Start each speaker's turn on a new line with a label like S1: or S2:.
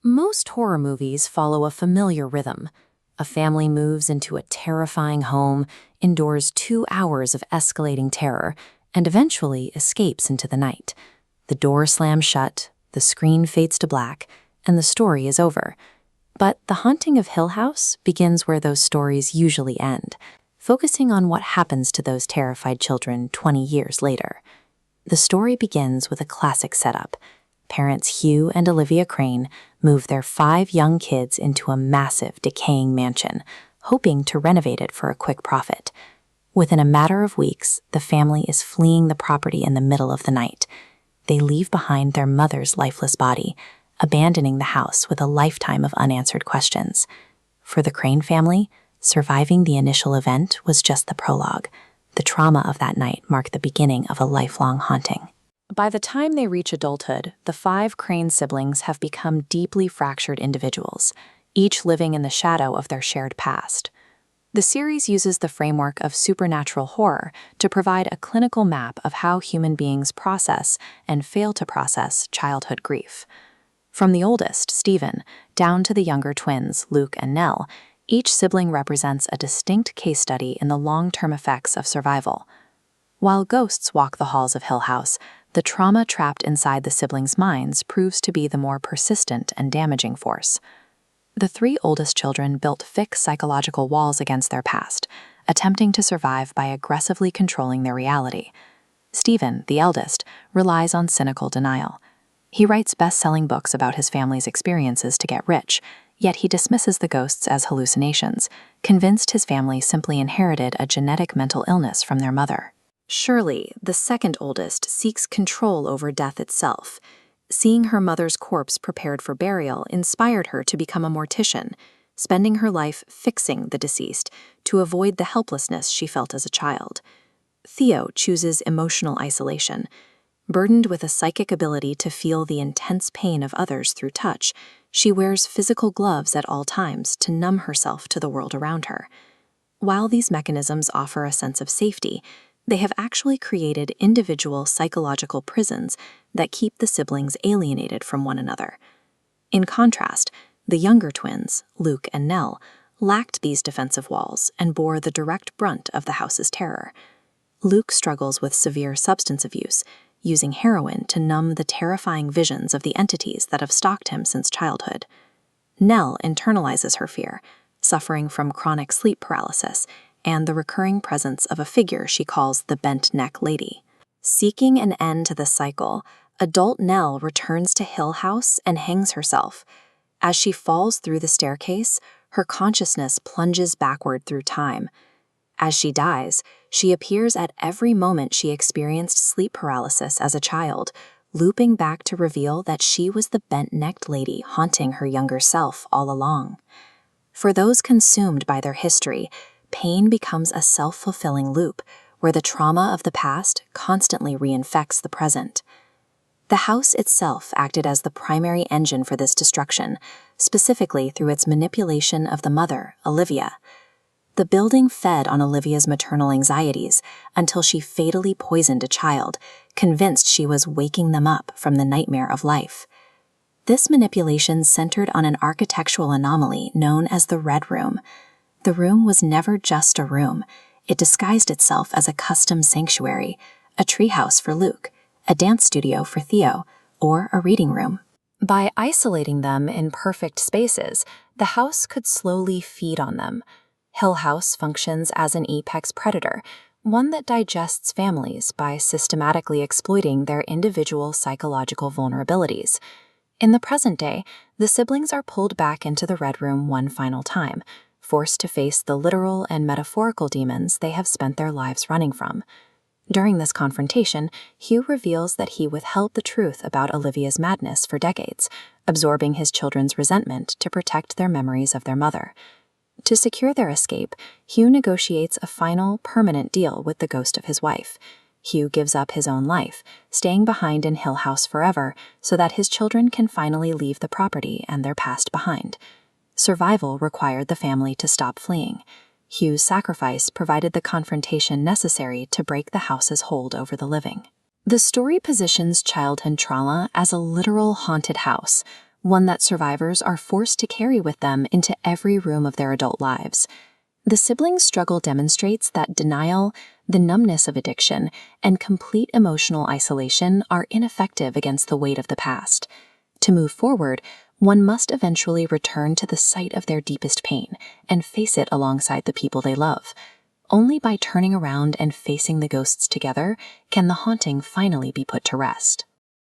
S1: Most horror movies follow a familiar rhythm. A family moves into a terrifying home, endures 2 hours of escalating terror, and eventually escapes into the night. The door slams shut, the screen fades to black, and the story is over. But The Haunting of Hill House begins where those stories usually end, focusing on what happens to those terrified children 20 years later. The story begins with a classic setup. Parents Hugh and Olivia Crain move their 5 young kids into a massive, decaying mansion, hoping to renovate it for a quick profit. Within a matter of weeks, the family is fleeing the property in the middle of the night. They leave behind their mother's lifeless body, abandoning the house with a lifetime of unanswered questions. For the Crain family, surviving the initial event was just the prologue. The trauma of that night marked the beginning of a lifelong haunting. By the time they reach adulthood, the 5 Crain siblings have become deeply fractured individuals, each living in the shadow of their shared past. The series uses the framework of supernatural horror to provide a clinical map of how human beings process and fail to process childhood grief. From the oldest, Stephen, down to the younger twins, Luke and Nell, each sibling represents a distinct case study in the long-term effects of survival. While ghosts walk the halls of Hill House, the trauma trapped inside the siblings' minds proves to be the more persistent and damaging force. The 3 oldest children built thick psychological walls against their past, attempting to survive by aggressively controlling their reality. Stephen, the eldest, relies on cynical denial. He writes best-selling books about his family's experiences to get rich, yet he dismisses the ghosts as hallucinations, convinced his family simply inherited a genetic mental illness from their mother. Shirley, the second oldest, seeks control over death itself. Seeing her mother's corpse prepared for burial inspired her to become a mortician, spending her life fixing the deceased to avoid the helplessness she felt as a child. Theo chooses emotional isolation. Burdened with a psychic ability to feel the intense pain of others through touch, she wears physical gloves at all times to numb herself to the world around her. While these mechanisms offer a sense of safety, they have actually created individual psychological prisons that keep the siblings alienated from one another. In contrast, the younger twins, Luke and Nell, lacked these defensive walls and bore the direct brunt of the house's terror. Luke struggles with severe substance abuse, using heroin to numb the terrifying visions of the entities that have stalked him since childhood. Nell internalizes her fear, suffering from chronic sleep paralysis and the recurring presence of a figure she calls the bent-neck lady. Seeking an end to the cycle, adult Nell returns to Hill House and hangs herself. As she falls through the staircase, her consciousness plunges backward through time. As she dies, she appears at every moment she experienced sleep paralysis as a child, looping back to reveal that she was the bent-necked lady haunting her younger self all along. For those consumed by their history, pain becomes a self-fulfilling loop where the trauma of the past constantly reinfects the present. The house itself acted as the primary engine for this destruction, specifically through its manipulation of the mother, Olivia. The building fed on Olivia's maternal anxieties until she fatally poisoned a child, convinced she was waking them up from the nightmare of life. This manipulation centered on an architectural anomaly known as the Red Room. The room was never just a room. It disguised itself as a custom sanctuary, a treehouse for Luke, a dance studio for Theo, or a reading room. By isolating them in perfect spaces, the house could slowly feed on them. Hill House functions as an apex predator, one that digests families by systematically exploiting their individual psychological vulnerabilities. In the present day, the siblings are pulled back into the Red Room one final time, forced to face the literal and metaphorical demons they have spent their lives running from. During this confrontation, Hugh reveals that he withheld the truth about Olivia's madness for decades, absorbing his children's resentment to protect their memories of their mother. To secure their escape, Hugh negotiates a final, permanent deal with the ghost of his wife. Hugh gives up his own life, staying behind in Hill House forever so that his children can finally leave the property and their past behind. Survival required the family to stop fleeing. Hugh's sacrifice provided the confrontation necessary to break the house's hold over the living. The story positions childhood trauma as a literal haunted house, one that survivors are forced to carry with them into every room of their adult lives. The siblings' struggle demonstrates that denial, the numbness of addiction, and complete emotional isolation are ineffective against the weight of the past. To move forward, one must eventually return to the site of their deepest pain and face it alongside the people they love. Only by turning around and facing the ghosts together can the haunting finally be put to rest.